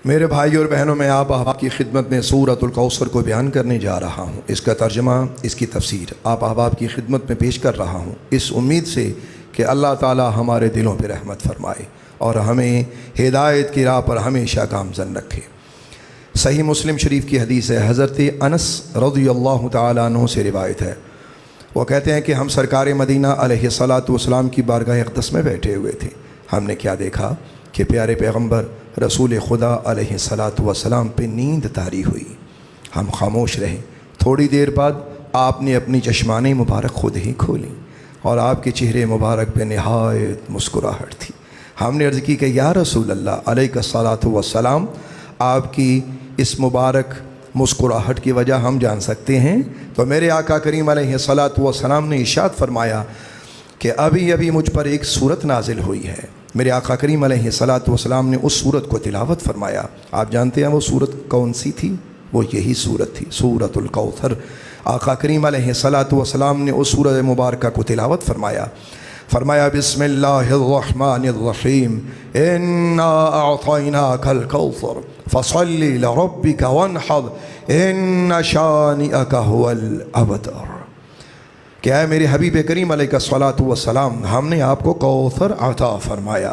میرے بھائی اور بہنوں، میں آپ کی خدمت میں سورۃ الکوثر کو بیان کرنے جا رہا ہوں۔ اس کا ترجمہ، اس کی تفسیر آپ کی خدمت میں پیش کر رہا ہوں، اس امید سے کہ اللہ تعالی ہمارے دلوں پہ رحمت فرمائے اور ہمیں ہدایت کی راہ پر ہمیشہ گامزن رکھے۔ صحیح مسلم شریف کی حدیث ہے، حضرت انس رضی اللہ تعالیٰ عنہ سے روایت ہے۔ وہ کہتے ہیں کہ ہم سرکار مدینہ علیہ الصلاۃ والسلام کی بارگاہ اقدس میں بیٹھے ہوئے تھے۔ ہم نے کیا دیکھا کہ پیارے پیغمبر رسول خدا علیہ الصلاۃ والسلام پہ نیند طاری ہوئی۔ ہم خاموش رہے۔ تھوڑی دیر بعد آپ نے اپنی چشمانِ مبارک خود ہی کھولیں اور آپ کے چہرے مبارک پہ نہایت مسکراہٹ تھی۔ ہم نے عرض کی کہ یا رسول اللہ علیہ الصلاۃ والسلام، آپ کی اس مبارک مسکراہٹ کی وجہ ہم جان سکتے ہیں؟ تو میرے آقا کریم علیہ الصلاۃ والسلام نے ارشاد فرمایا کہ ابھی مجھ پر ایک سورت نازل ہوئی ہے۔ میرے آقا کریم علیہ الصلاۃ والسلام نے اس سورت کو تلاوت فرمایا۔ آپ جانتے ہیں وہ سورت کون سی تھی؟ وہ یہی سورت تھی، سورۃ الکوثر۔ آقا کریم علیہ الصلاۃ والسلام نے اس سورۃ مبارکہ کو تلاوت فرمایا بسم اللہ الرحمن الرحیم، انا اعطیناک الکوثر فصل لربک وانحر ان شانئک هو الابتر۔ کہ اے میرے حبیب کریم علیہ الصلاۃ والسلام، ہم نے آپ کو کوثر عطا فرمایا،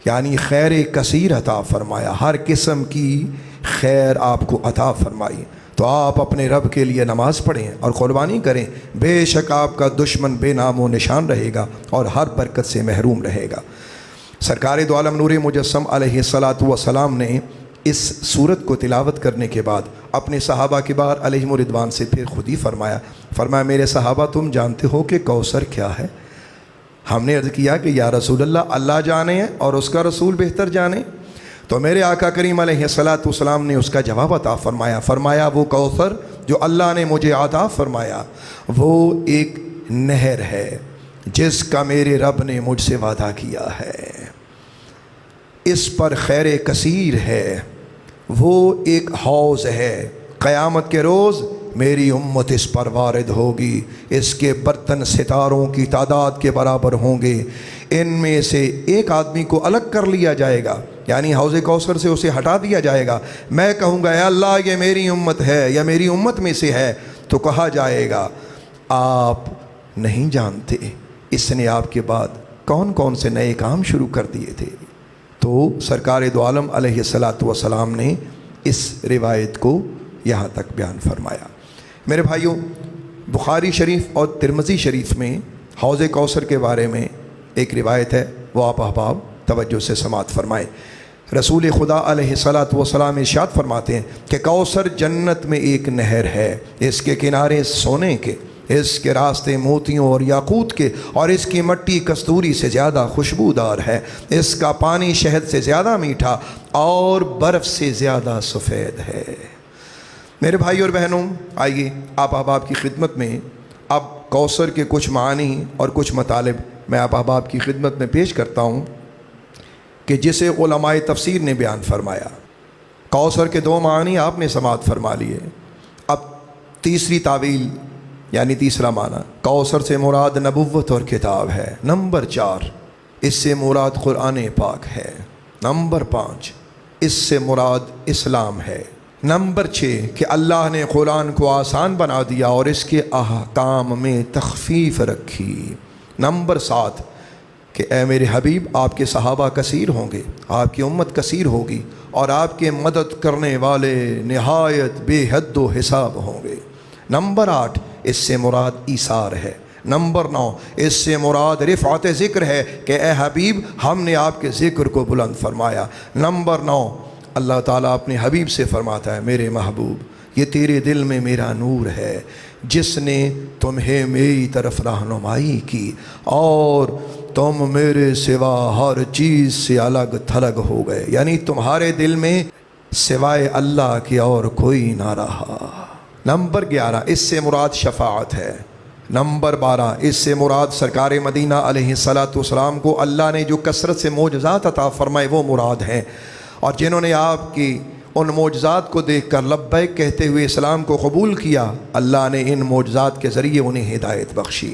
یعنی خیر کثیر عطا فرمایا، ہر قسم کی خیر آپ کو عطا فرمائی۔ تو آپ اپنے رب کے لیے نماز پڑھیں اور قربانی کریں، بے شک آپ کا دشمن بے نام و نشان رہے گا اور ہر برکت سے محروم رہے گا۔ سرکار دو عالم نور مجسم علیہ الصلاۃ والسلام نے اس سورت کو تلاوت کرنے کے بعد اپنے صحابہ کبار علیہم الرضوان سے پھر خود ہی فرمایا میرے صحابہ، تم جانتے ہو کہ کوثر کیا ہے؟ ہم نے عرض کیا کہ یا رسول اللہ جانے اور اس کا رسول بہتر جانے۔ تو میرے آقا کریم علیہ الصلاۃ والسلام نے اس کا جواب عطا فرمایا وہ کوثر جو اللہ نے مجھے عطا فرمایا وہ ایک نہر ہے جس کا میرے رب نے مجھ سے وعدہ کیا ہے، اس پر خیر کثیر ہے، وہ ایک حوض ہے، قیامت کے روز میری امت اس پر وارد ہوگی، اس کے برتن ستاروں کی تعداد کے برابر ہوں گے، ان میں سے ایک آدمی کو الگ کر لیا جائے گا، یعنی حوض کوثر سے اسے ہٹا دیا جائے گا۔ میں کہوں گا اے اللہ یہ میری امت ہے یا میری امت میں سے ہے، تو کہا جائے گا آپ نہیں جانتے اس نے آپ کے بعد کون کون سے نئے کام شروع کر دیے تھے۔ تو سرکار دو عالم علیہ الصلاۃ والسلام نے اس روایت کو یہاں تک بیان فرمایا۔ میرے بھائیوں، بخاری شریف اور ترمذی شریف میں حوض کوثر کے بارے میں ایک روایت ہے، وہ آپ احباب توجہ سے سماعت فرمائیں۔ رسول خدا علیہ الصلاۃ والسلام ارشاد فرماتے ہیں کہ کوثر جنت میں ایک نہر ہے، اس کے کنارے سونے کے، اس کے راستے موتیوں اور یاقوت کے، اور اس کی مٹی کستوری سے زیادہ خوشبودار ہے، اس کا پانی شہد سے زیادہ میٹھا اور برف سے زیادہ سفید ہے۔ میرے بھائی اور بہنوں، آئیے آپ احباب کی خدمت میں اب کوثر کے کچھ معانی اور کچھ مطالب میں آپ احباب کی خدمت میں پیش کرتا ہوں کہ جسے علماء تفسیر نے بیان فرمایا۔ کوثر کے دو معانی آپ نے سماعت فرما لیے، اب تیسری تعویل یعنی تیسرا معنی، کوثر سے مراد نبوت اور کتاب ہے۔ نمبر 4، اس سے مراد قرآن پاک ہے۔ نمبر 5، اس سے مراد اسلام ہے۔ نمبر 6 کہ اللہ نے قرآن کو آسان بنا دیا اور اس کے احکام میں تخفیف رکھی۔ نمبر 7 کہ اے میرے حبیب آپ کے صحابہ کثیر ہوں گے، آپ کی امت کثیر ہوگی اور آپ کے مدد کرنے والے نہایت بے حد و حساب ہوں گے۔ نمبر 8 اس سے مراد ایثار ہے۔ نمبر 9 اس سے مراد رفعت ذکر ہے کہ اے حبیب ہم نے آپ کے ذکر کو بلند فرمایا۔ نمبر 9 اللہ تعالیٰ اپنے حبیب سے فرماتا ہے میرے محبوب یہ تیرے دل میں میرا نور ہے جس نے تمہیں میری طرف رہنمائی کی اور تم میرے سوا ہر چیز سے الگ تھلگ ہو گئے، یعنی تمہارے دل میں سوائے اللہ کے اور کوئی نہ رہا۔ نمبر 11 اس سے مراد شفاعت ہے۔ نمبر 12 اس سے مراد سرکار مدینہ علیہ الصلاۃ والسلام کو اللہ نے جو کثرت سے معجزات عطا فرمائے وہ مراد ہیں، اور جنہوں نے آپ کی ان معجزات کو دیکھ کر لبیک کہتے ہوئے اسلام کو قبول کیا، اللہ نے ان معجزات کے ذریعے انہیں ہدایت بخشی۔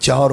4